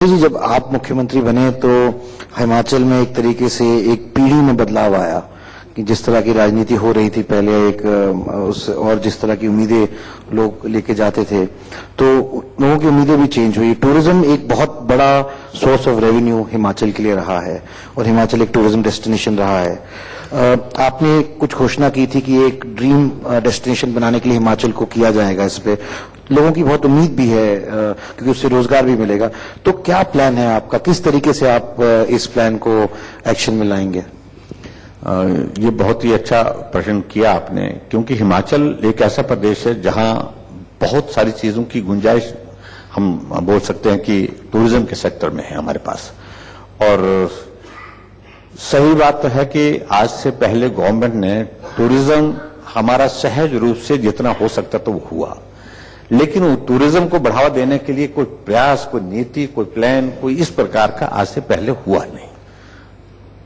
जी, जब आप मुख्यमंत्री बने तो हिमाचल में एक तरीके से एक पीढ़ी में बदलाव आया कि जिस तरह की राजनीति हो रही थी पहले और जिस तरह की उम्मीदें लोग लेके जाते थे, तो लोगों की उम्मीदें भी चेंज हुई। टूरिज्म एक बहुत बड़ा सोर्स ऑफ रेवेन्यू हिमाचल के लिए रहा है और हिमाचल एक टूरिज्म डेस्टिनेशन रहा है। आपने कुछ घोषणा की थी कि एक ड्रीम डेस्टिनेशन बनाने के लिए हिमाचल को किया जाएगा। इस पे लोगों की बहुत उम्मीद भी है क्योंकि उससे रोजगार भी मिलेगा। तो क्या प्लान है आपका, किस तरीके से आप इस प्लान को एक्शन में लाएंगे? ये बहुत ही अच्छा प्रश्न किया आपने, क्योंकि हिमाचल एक ऐसा प्रदेश है जहां बहुत सारी चीजों की गुंजाइश हम बोल सकते हैं कि टूरिज्म के सेक्टर में है हमारे पास। और सही बात तो है कि आज से पहले गवर्नमेंट ने टूरिज्म हमारा सहज रूप से जितना हो सकता तो वो हुआ, लेकिन टूरिज्म को बढ़ावा देने के लिए कोई प्रयास, कोई नीति, कोई प्लान, कोई इस प्रकार का आज से पहले हुआ नहीं।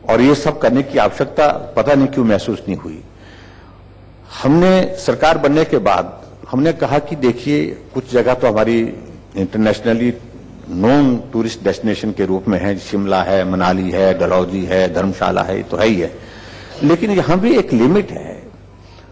और ये सब करने की आवश्यकता पता नहीं क्यों महसूस नहीं हुई। हमने सरकार बनने के बाद हमने कहा कि देखिए, कुछ जगह तो हमारी इंटरनेशनली नॉन टूरिस्ट डेस्टिनेशन के रूप में है, शिमला है, मनाली है, डलहौजी है, धर्मशाला है, तो है ही है। लेकिन यहां भी एक लिमिट है।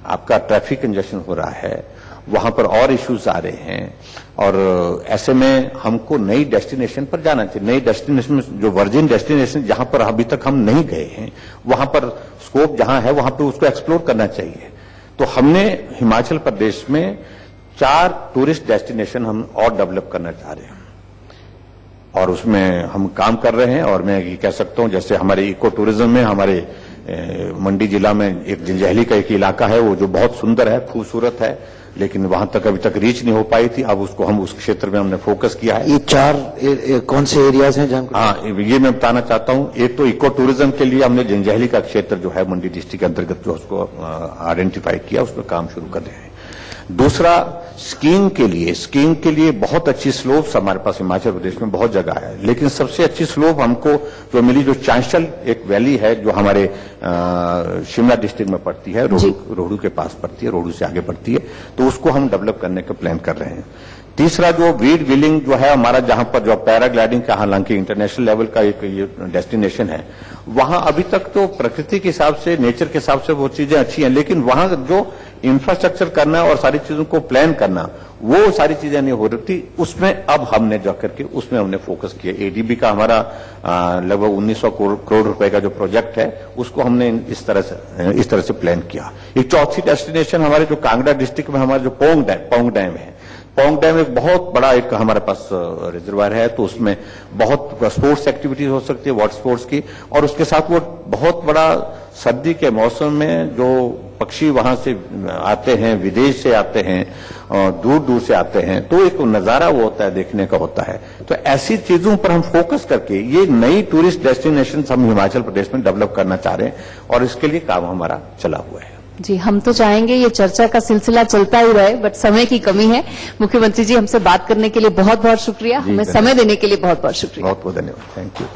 आपका ट्रैफिक कंजेशन हो रहा है, वहां पर और इश्यूज आ रहे हैं, और ऐसे में हमको नई डेस्टिनेशन पर जाना चाहिए। नई डेस्टिनेशन में जो वर्जिन डेस्टिनेशन जहां पर अभी तक हम नहीं गए हैं, वहां पर स्कोप जहां है वहां पर उसको एक्सप्लोर करना चाहिए। तो हमने हिमाचल प्रदेश में 4 टूरिस्ट डेस्टिनेशन हम और डेवलप करना चाह रहे हैं और उसमें हम काम कर रहे हैं। और मैं ये कह सकता हूं, जैसे हमारे इको टूरिज्म में हमारे मंडी जिला में एक जंजैहली का एक इलाका है, वो जो बहुत सुंदर है, खूबसूरत है, लेकिन वहां तक अभी तक रीच नहीं हो पाई थी। अब उसको हम उस क्षेत्र में हमने फोकस किया है। ये 4 कौन से एरियाज हैं जहां? हाँ, ये मैं बताना चाहता हूं। एक तो इको टूरिज्म के लिए हमने जंजैहली का क्षेत्र जो है मंडी डिस्ट्रिक्ट के अंतर्गत जो उसको आइडेंटिफाई किया, उसमें काम शुरू कर रहे हैं। दूसरा, स्कीइंग के लिए बहुत अच्छी स्लोप्स हमारे पास हिमाचल प्रदेश में बहुत जगह है, लेकिन सबसे अच्छी स्लोप हमको जो मिली, जो चांशल एक वैली है जो हमारे शिमला डिस्ट्रिक्ट में पड़ती है, रोहडू के पास पड़ती है, रोहडू से आगे पड़ती है, तो उसको हम डेवलप करने का प्लान कर रहे हैं। तीसरा, जो वीड विलिंग जो है हमारा, जहां पर जो पैराग्लाइडिंग का हालांकि इंटरनेशनल लेवल का एक ये डेस्टिनेशन है, वहां अभी तक तो प्रकृति के हिसाब से, नेचर के हिसाब से वो चीजें अच्छी हैं, लेकिन वहां जो इंफ्रास्ट्रक्चर करना और सारी चीजों को प्लान करना, वो सारी चीजें नहीं हो रही थी। उसमें अब हमने जाकर के उसमें हमने फोकस किया। एडीबी का हमारा लगभग 1900 करोड़ रुपए का जो प्रोजेक्ट है, उसको हमने इस तरह से प्लान किया। एक चौथी डेस्टिनेशन हमारे जो कांगड़ा डिस्ट्रिक्ट में हमारा जो पोंग डैम है, पोंग डैम एक बहुत बड़ा एक हमारे पास रिजर्वायर है, तो उसमें बहुत स्पोर्ट्स एक्टिविटीज हो सकती है, वाटर स्पोर्ट्स की, और उसके साथ वो बहुत बड़ा सर्दी के मौसम में जो पक्षी वहां से आते हैं, विदेश से आते हैं, दूर दूर से आते हैं, तो एक नजारा वो होता है, देखने का होता है। तो ऐसी चीजों पर हम फोकस करके ये नई टूरिस्ट डेस्टिनेशन हम हिमाचल प्रदेश में डेवलप करना चाह रहे हैं, और इसके लिए काम हमारा चला हुआ है। जी, हम तो चाहेंगे ये चर्चा का सिलसिला चलता ही रहे, बट समय की कमी है। मुख्यमंत्री जी, हमसे बात करने के लिए बहुत बहुत शुक्रिया, हमें समय देने के लिए बहुत बहुत शुक्रिया। बहुत बहुत धन्यवाद। Thank you.